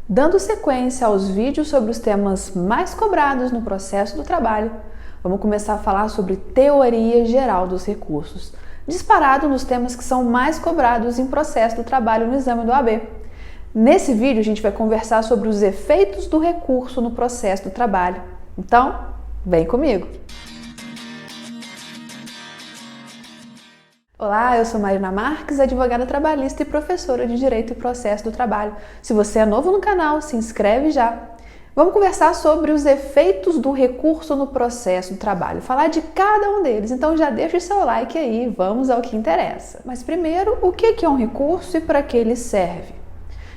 Dando sequência aos vídeos sobre os temas mais cobrados no processo do trabalho, vamos começar a falar sobre teoria geral dos recursos, disparado nos temas que são mais cobrados em processo do trabalho no exame do OAB. Nesse vídeo a gente vai conversar sobre os efeitos do recurso no processo do trabalho. Então, vem comigo! Olá, eu sou Marina Marques, advogada trabalhista e professora de Direito e Processo do Trabalho. Se você é novo no canal, se inscreve já. Vamos conversar sobre os efeitos do recurso no processo do trabalho, falar de cada um deles. Então já deixa o seu like aí, vamos ao que interessa. Mas primeiro, o que é um recurso e para que ele serve?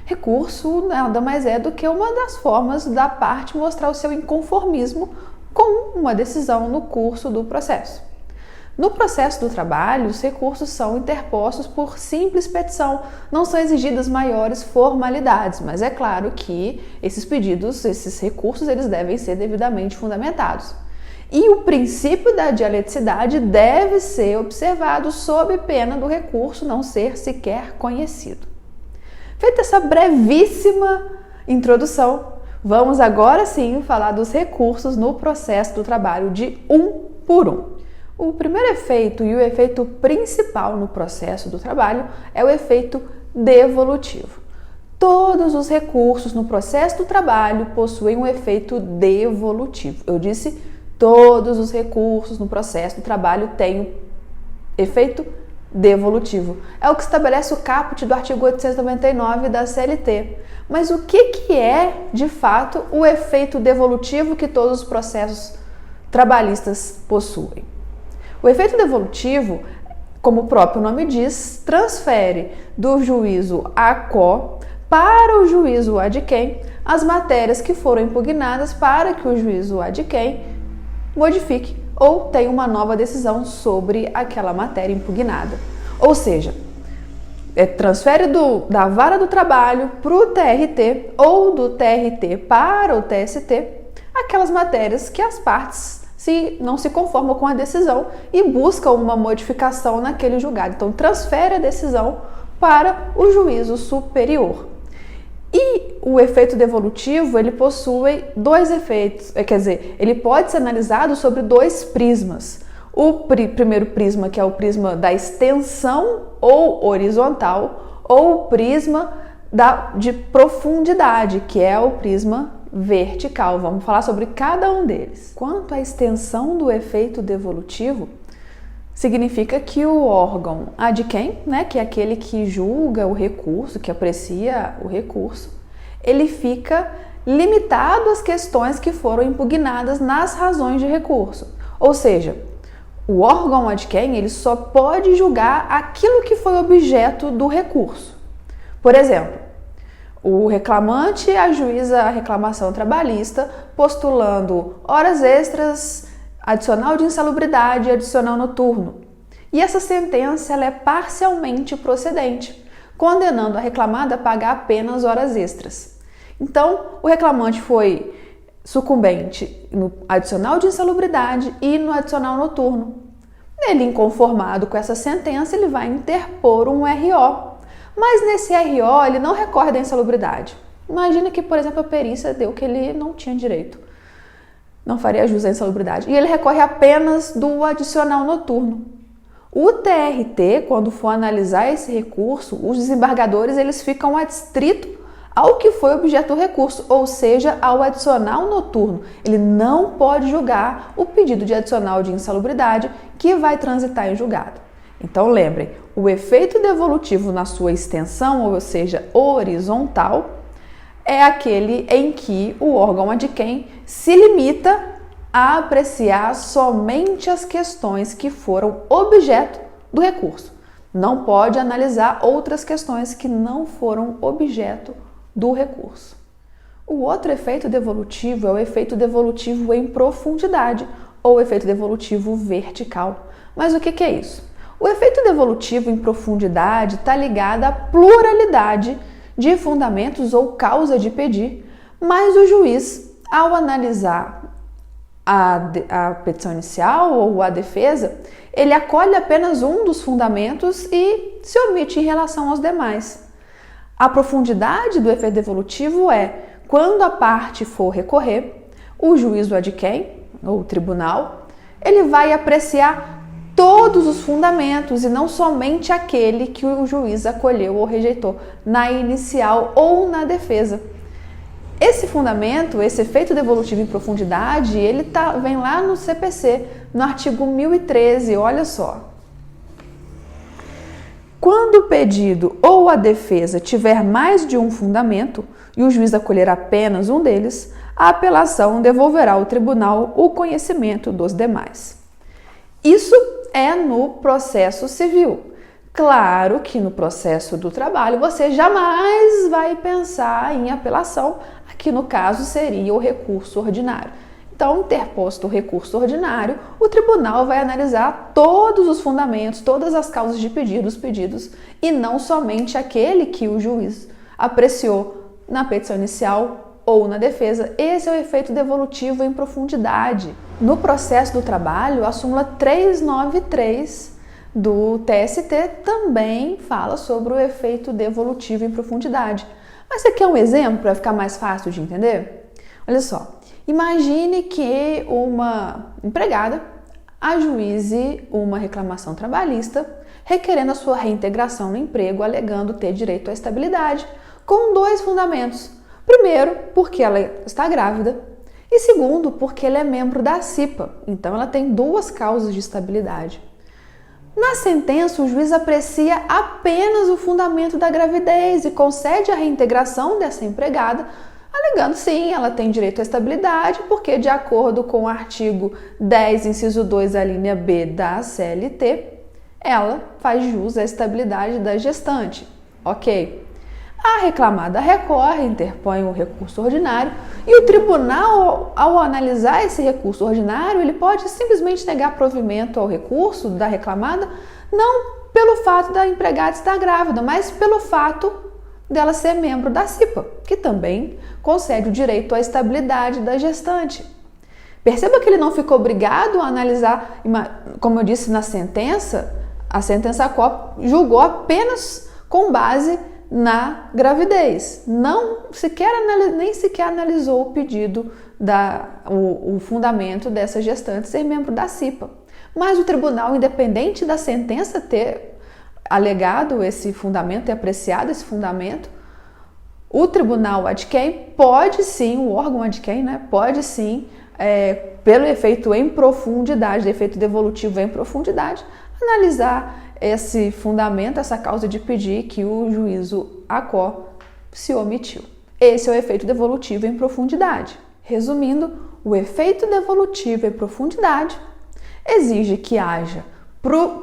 Recurso nada mais é do que uma das formas da parte mostrar o seu inconformismo com uma decisão no curso do processo. No processo do trabalho, os recursos são interpostos por simples petição, não são exigidas maiores formalidades, mas é claro que esses pedidos, esses recursos, eles devem ser devidamente fundamentados. E o princípio da dialeticidade deve ser observado sob pena do recurso não ser sequer conhecido. Feita essa brevíssima introdução, vamos agora sim falar dos recursos no processo do trabalho de um por um. O primeiro efeito e o efeito principal no processo do trabalho é o efeito devolutivo. Todos os recursos no processo do trabalho possuem um efeito devolutivo. Eu disse todos os recursos no processo do trabalho têm efeito devolutivo. É o que estabelece o caput do artigo 899 da CLT. Mas o que é, de fato, o efeito devolutivo que todos os processos trabalhistas possuem? O efeito devolutivo, como o próprio nome diz, transfere do juízo ACO para o juízo ADQUEM as matérias que foram impugnadas para que o juízo ADQUEM modifique ou tenha uma nova decisão sobre aquela matéria impugnada. Ou seja, transfere da vara do trabalho para o TRT ou do TRT para o TST aquelas matérias que as partes não se conformam com a decisão e buscam uma modificação naquele julgado. Então, transfere a decisão para o juízo superior. E o efeito devolutivo, ele possui dois efeitos, ele pode ser analisado sobre dois prismas. O primeiro prisma, que é o prisma da extensão ou horizontal, ou o prisma de profundidade, que é o prisma vertical. Vamos falar sobre cada um deles. Quanto à extensão do efeito devolutivo, significa que o órgão ADQUEM, que é aquele que julga o recurso, que aprecia o recurso, ele fica limitado às questões que foram impugnadas nas razões de recurso. Ou seja, o órgão ADQUEM, ele só pode julgar aquilo que foi objeto do recurso. Por exemplo, o reclamante ajuiza a reclamação trabalhista postulando horas extras, adicional de insalubridade e adicional noturno. E essa sentença ela é parcialmente procedente, condenando a reclamada a pagar apenas horas extras. Então, o reclamante foi sucumbente no adicional de insalubridade e no adicional noturno. Ele, inconformado com essa sentença, ele vai interpor um RO. Mas nesse RO, ele não recorre da insalubridade. Imagina que, por exemplo, a perícia deu que ele não tinha direito. Não faria jus à insalubridade. E ele recorre apenas do adicional noturno. O TRT, quando for analisar esse recurso, os desembargadores eles ficam adstritos ao que foi objeto do recurso, ou seja, ao adicional noturno. Ele não pode julgar o pedido de adicional de insalubridade que vai transitar em julgado. Então lembrem, o efeito devolutivo na sua extensão, ou seja, horizontal, é aquele em que o órgão ADQUEM se limita a apreciar somente as questões que foram objeto do recurso. Não pode analisar outras questões que não foram objeto do recurso. O outro efeito devolutivo é o efeito devolutivo em profundidade, ou efeito devolutivo vertical. Mas o que é isso? O efeito devolutivo em profundidade está ligado à pluralidade de fundamentos ou causa de pedir, mas o juiz, ao analisar a petição inicial ou a defesa, ele acolhe apenas um dos fundamentos e se omite em relação aos demais. A profundidade do efeito devolutivo é quando a parte for recorrer, o juízo adquém, ou o tribunal, ele vai apreciar todos os fundamentos e não somente aquele que o juiz acolheu ou rejeitou na inicial ou na defesa. Esse fundamento, esse efeito devolutivo em profundidade, ele vem lá no CPC, no artigo 1013, olha só. Quando o pedido ou a defesa tiver mais de um fundamento e o juiz acolher apenas um deles, a apelação devolverá ao tribunal o conhecimento dos demais. Isso é no processo civil. Claro que no processo do trabalho você jamais vai pensar em apelação, aqui no caso seria o recurso ordinário. Então, interposto o recurso ordinário, o tribunal vai analisar todos os fundamentos, todas as causas de pedidos, e não somente aquele que o juiz apreciou na petição inicial ou na defesa. Esse é o efeito devolutivo em profundidade. No processo do trabalho, a súmula 393 do TST também fala sobre o efeito devolutivo em profundidade. Mas você quer um exemplo para ficar mais fácil de entender? Olha só. Imagine que uma empregada ajuize uma reclamação trabalhista requerendo a sua reintegração no emprego, alegando ter direito à estabilidade, com dois fundamentos. Primeiro, porque ela está grávida, e segundo, porque ela é membro da CIPA, então ela tem duas causas de estabilidade. Na sentença, o juiz aprecia apenas o fundamento da gravidez e concede a reintegração dessa empregada, alegando sim, ela tem direito à estabilidade, porque de acordo com o artigo 10, inciso 2, a linha B da CLT, ela faz jus à estabilidade da gestante. Ok. A reclamada recorre, interpõe o recurso ordinário e o tribunal, ao analisar esse recurso ordinário, ele pode simplesmente negar provimento ao recurso da reclamada, não pelo fato da empregada estar grávida, mas pelo fato dela ser membro da CIPA, que também concede o direito à estabilidade da gestante. Perceba que ele não ficou obrigado a analisar, como eu disse na sentença, a sentença julgou apenas com base na gravidez, nem sequer analisou o pedido, o fundamento dessa gestante ser membro da CIPA. Mas o tribunal, independente da sentença ter alegado esse fundamento, ter apreciado esse fundamento, o tribunal adquém pode sim, o órgão adquém, pode sim, pelo efeito em profundidade, efeito devolutivo em profundidade, analisar esse fundamento, essa causa de pedir que o juízo ACO se omitiu. Esse é o efeito devolutivo em profundidade. Resumindo, o efeito devolutivo em profundidade exige que haja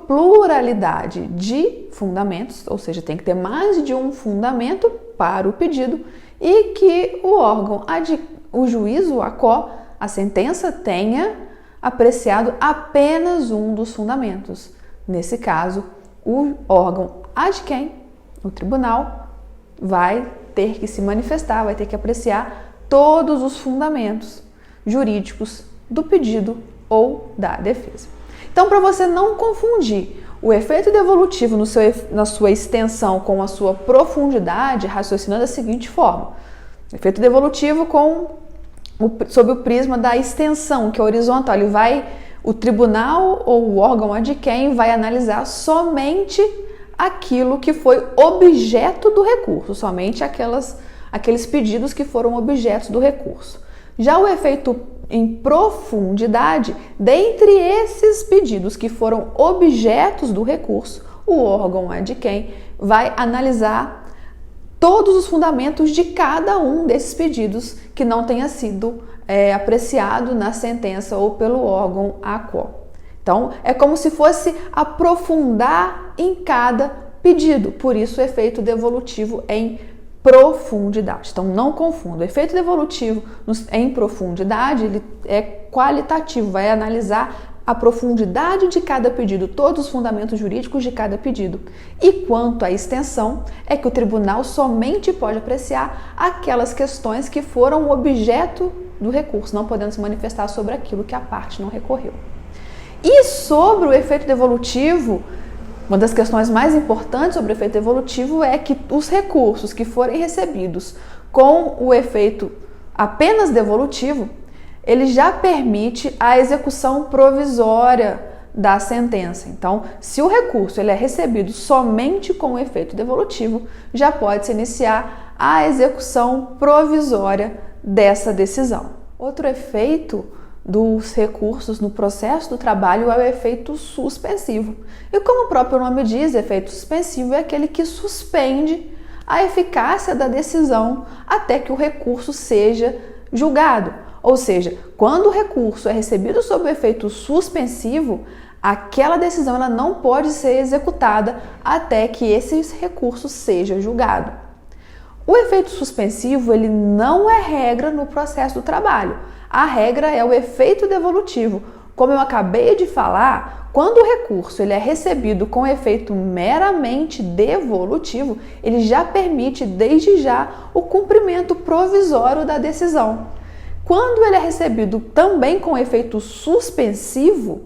pluralidade de fundamentos, ou seja, tem que ter mais de um fundamento para o pedido e que o órgão, o juízo, a sentença tenha apreciado apenas um dos fundamentos. Nesse caso, o órgão adquém, o tribunal, vai ter que se manifestar, vai ter que apreciar todos os fundamentos jurídicos do pedido ou da defesa. Então, para você não confundir o efeito devolutivo na sua extensão com a sua profundidade, raciocina da seguinte forma: efeito devolutivo sob o prisma da extensão, que é horizontal, o tribunal ou o órgão adquém vai analisar somente aquilo que foi objeto do recurso, somente aqueles pedidos que foram objetos do recurso. Já o efeito em profundidade, dentre esses pedidos que foram objetos do recurso, o órgão adquém vai analisar todos os fundamentos de cada um desses pedidos que não tenha sido apreciado na sentença ou pelo órgão ACO. Então, é como se fosse aprofundar em cada pedido, por isso o efeito devolutivo em profundidade. Então, não confunda. O efeito devolutivo em profundidade ele é qualitativo, vai analisar a profundidade de cada pedido, todos os fundamentos jurídicos de cada pedido. E quanto à extensão, é que o tribunal somente pode apreciar aquelas questões que foram objeto do recurso, não podendo se manifestar sobre aquilo que a parte não recorreu. E sobre o efeito devolutivo, Uma das questões mais importantes sobre o efeito devolutivo é que os recursos que forem recebidos com o efeito apenas devolutivo, ele já permite a execução provisória da sentença. Então, se o recurso ele é recebido somente com o efeito devolutivo, já pode-se iniciar a execução provisória dessa decisão. Outro efeito dos recursos no processo do trabalho é o efeito suspensivo. E como o próprio nome diz, efeito suspensivo é aquele que suspende a eficácia da decisão até que o recurso seja julgado. Ou seja, quando o recurso é recebido sob o efeito suspensivo, aquela decisão ela não pode ser executada até que esse recurso seja julgado. O efeito suspensivo ele não é regra no processo do trabalho. A regra é o efeito devolutivo. Como eu acabei de falar, quando o recurso ele é recebido com efeito meramente devolutivo, ele já permite desde já o cumprimento provisório da decisão. Quando ele é recebido também com efeito suspensivo,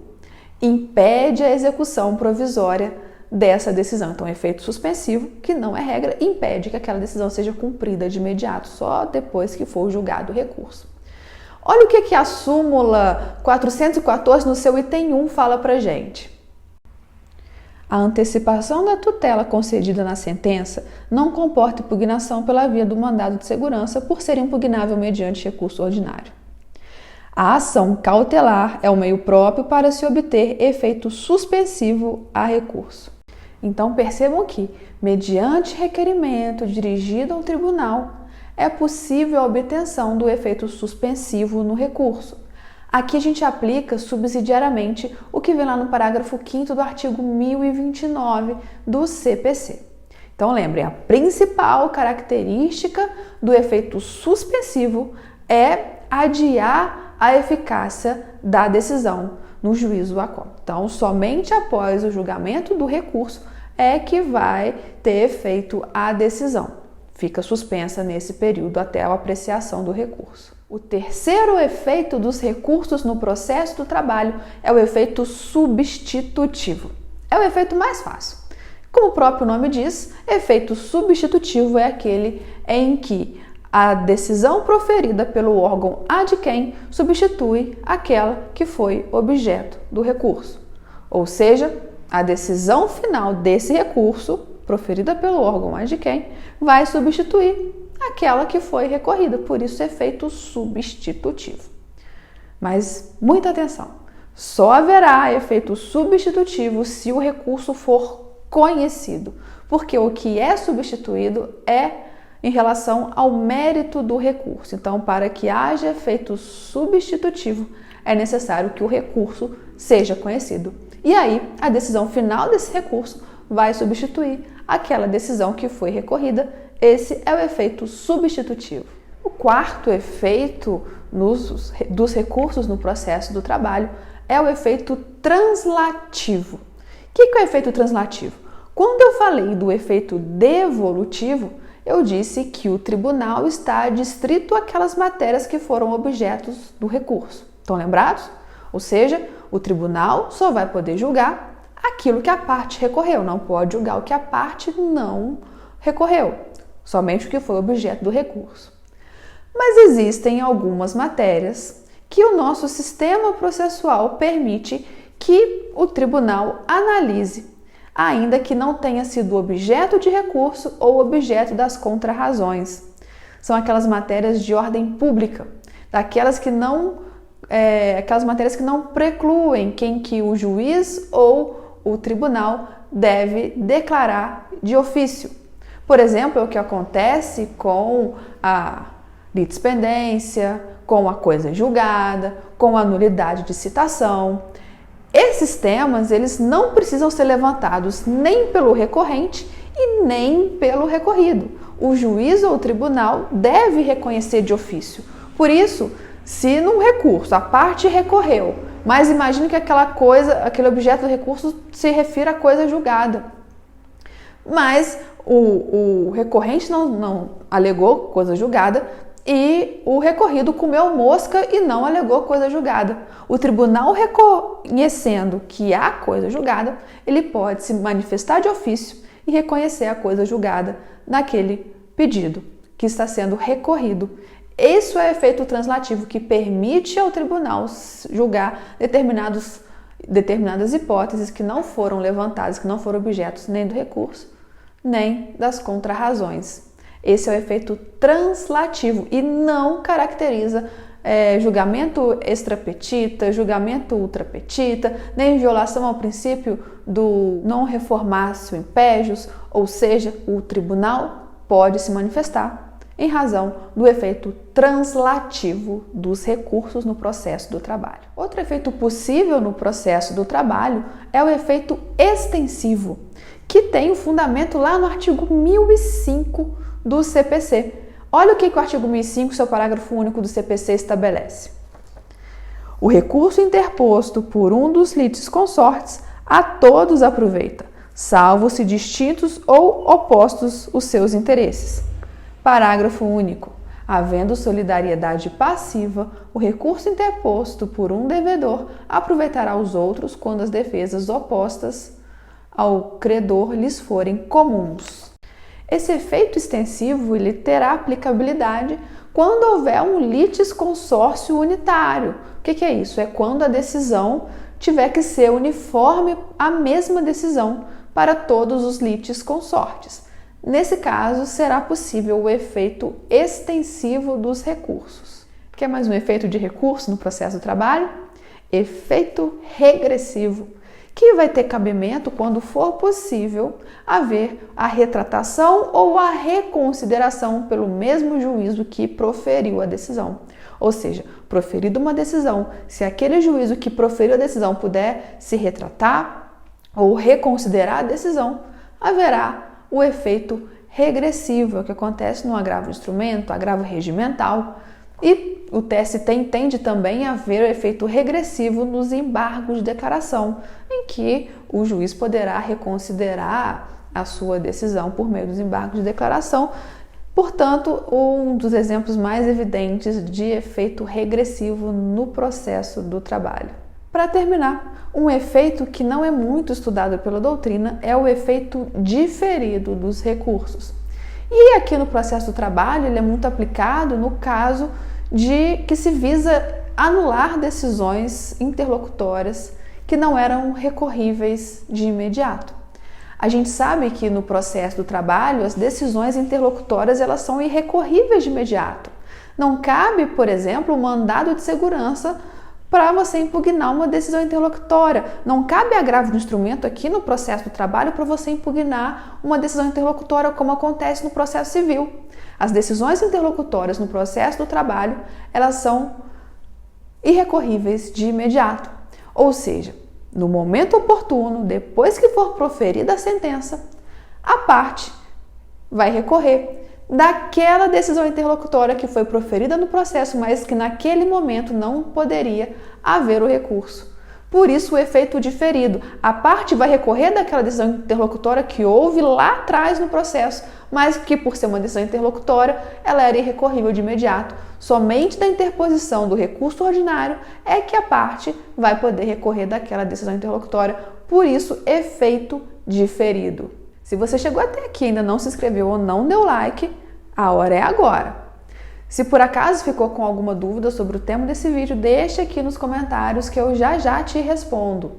impede a execução provisória dessa decisão. Então, efeito suspensivo, que não é regra, impede que aquela decisão seja cumprida de imediato, só depois que for julgado o recurso. Olha o que a súmula 414 no seu item 1 fala pra gente. A antecipação da tutela concedida na sentença não comporta impugnação pela via do mandado de segurança por ser impugnável mediante recurso ordinário. A ação cautelar é o meio próprio para se obter efeito suspensivo a recurso. Então percebam que, mediante requerimento dirigido ao tribunal, é possível a obtenção do efeito suspensivo no recurso. Aqui a gente aplica subsidiariamente o que vem lá no parágrafo 5º do artigo 1029 do CPC. Então lembrem, a principal característica do efeito suspensivo é adiar a eficácia da decisão no juízo a qual. Então, somente após o julgamento do recurso é que vai ter efeito a decisão. Fica suspensa nesse período até a apreciação do recurso. O terceiro efeito dos recursos no processo do trabalho é o efeito substitutivo. É o efeito mais fácil. Como o próprio nome diz, efeito substitutivo é aquele em que a decisão proferida pelo órgão ad quem substitui aquela que foi objeto do recurso. Ou seja, a decisão final desse recurso, proferida pelo órgão ad quem, vai substituir aquela que foi recorrida, por isso efeito substitutivo. Mas muita atenção, só haverá efeito substitutivo se o recurso for conhecido, porque o que é substituído é em relação ao mérito do recurso. Então, para que haja efeito substitutivo, é necessário que o recurso seja conhecido. E aí, a decisão final desse recurso vai substituir aquela decisão que foi recorrida. Esse é o efeito substitutivo. O quarto efeito dos recursos no processo do trabalho é o efeito translativo. O que é o efeito translativo? Quando eu falei do efeito devolutivo, eu disse que o tribunal está adstrito àquelas matérias que foram objetos do recurso. Estão lembrados? Ou seja, o tribunal só vai poder julgar aquilo que a parte recorreu, não pode julgar o que a parte não recorreu, somente o que foi objeto do recurso. Mas existem algumas matérias que o nosso sistema processual permite que o tribunal analise, ainda que não tenha sido objeto de recurso ou objeto das contrarrazões. São aquelas matérias de ordem pública, aquelas matérias que não precluem quem que o juiz ou o tribunal deve declarar de ofício. Por exemplo, é o que acontece com a litispendência, com a coisa julgada, com a nulidade de citação. Esses temas, eles não precisam ser levantados nem pelo recorrente e nem pelo recorrido. O juiz ou o tribunal deve reconhecer de ofício. Por isso, se num recurso a parte recorreu, mas imagine que aquele objeto do recurso se refira à coisa julgada, mas o recorrente não alegou coisa julgada e o recorrido comeu mosca e não alegou coisa julgada. O tribunal, reconhecendo que há coisa julgada, ele pode se manifestar de ofício e reconhecer a coisa julgada naquele pedido que está sendo recorrido. Isso é efeito translativo, que permite ao tribunal julgar determinadas hipóteses que não foram levantadas, que não foram objetos nem do recurso, nem das contrarrazões. Esse é o efeito translativo e não caracteriza julgamento extrapetita, julgamento ultrapetita, nem violação ao princípio do non reformatio impejus, ou seja, o tribunal pode se manifestar em razão do efeito translativo dos recursos no processo do trabalho. Outro efeito possível no processo do trabalho é o efeito extensivo, que tem o fundamento lá no artigo 1005 do CPC. Olha o que o artigo 1005, seu parágrafo único do CPC, estabelece. O recurso interposto por um dos litisconsortes a todos aproveita, salvo se distintos ou opostos os seus interesses. Parágrafo único. Havendo solidariedade passiva, o recurso interposto por um devedor aproveitará os outros quando as defesas opostas ao credor lhes forem comuns. Esse efeito extensivo ele terá aplicabilidade quando houver um litisconsórcio unitário. O que é isso? É quando a decisão tiver que ser uniforme, a mesma decisão para todos os litisconsortes. Nesse caso, será possível o efeito extensivo dos recursos. Quer mais um efeito de recurso no processo do trabalho? Efeito regressivo, que vai ter cabimento quando for possível haver a retratação ou a reconsideração pelo mesmo juízo que proferiu a decisão. Ou seja, proferida uma decisão, se aquele juízo que proferiu a decisão puder se retratar ou reconsiderar a decisão, haverá o efeito regressivo, que acontece no agravo de instrumento, agravo regimental, e o TST entende também haver o efeito regressivo nos embargos de declaração, em que o juiz poderá reconsiderar a sua decisão por meio dos embargos de declaração. Portanto, um dos exemplos mais evidentes de efeito regressivo no processo do trabalho. Para terminar, um efeito que não é muito estudado pela doutrina é o efeito diferido dos recursos. E aqui no processo do trabalho ele é muito aplicado no caso de que se visa anular decisões interlocutórias que não eram recorríveis de imediato. A gente sabe que no processo do trabalho as decisões interlocutórias elas são irrecorríveis de imediato. Não cabe, por exemplo, um mandado de segurança para você impugnar uma decisão interlocutória. Não cabe agravo de instrumento aqui no processo do trabalho para você impugnar uma decisão interlocutória como acontece no processo civil. As decisões interlocutórias no processo do trabalho, elas são irrecorríveis de imediato. Ou seja, no momento oportuno, depois que for proferida a sentença, a parte vai recorrer daquela decisão interlocutória que foi proferida no processo, mas que naquele momento não poderia haver o recurso. Por isso o efeito diferido. A parte vai recorrer daquela decisão interlocutória que houve lá atrás no processo, mas que por ser uma decisão interlocutória, ela era irrecorrível de imediato. Somente da interposição do recurso ordinário é que a parte vai poder recorrer daquela decisão interlocutória. Por isso, efeito diferido. Se você chegou até aqui e ainda não se inscreveu ou não deu like, a hora é agora. Se por acaso ficou com alguma dúvida sobre o tema desse vídeo, deixa aqui nos comentários que eu já te respondo.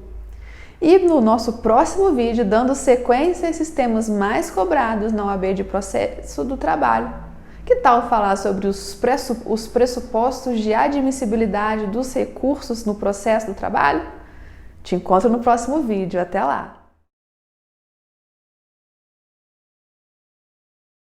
E no nosso próximo vídeo, dando sequência a esses temas mais cobrados na OAB de processo do trabalho, que tal falar sobre os pressupostos de admissibilidade dos recursos no processo do trabalho? Te encontro no próximo vídeo. Até lá!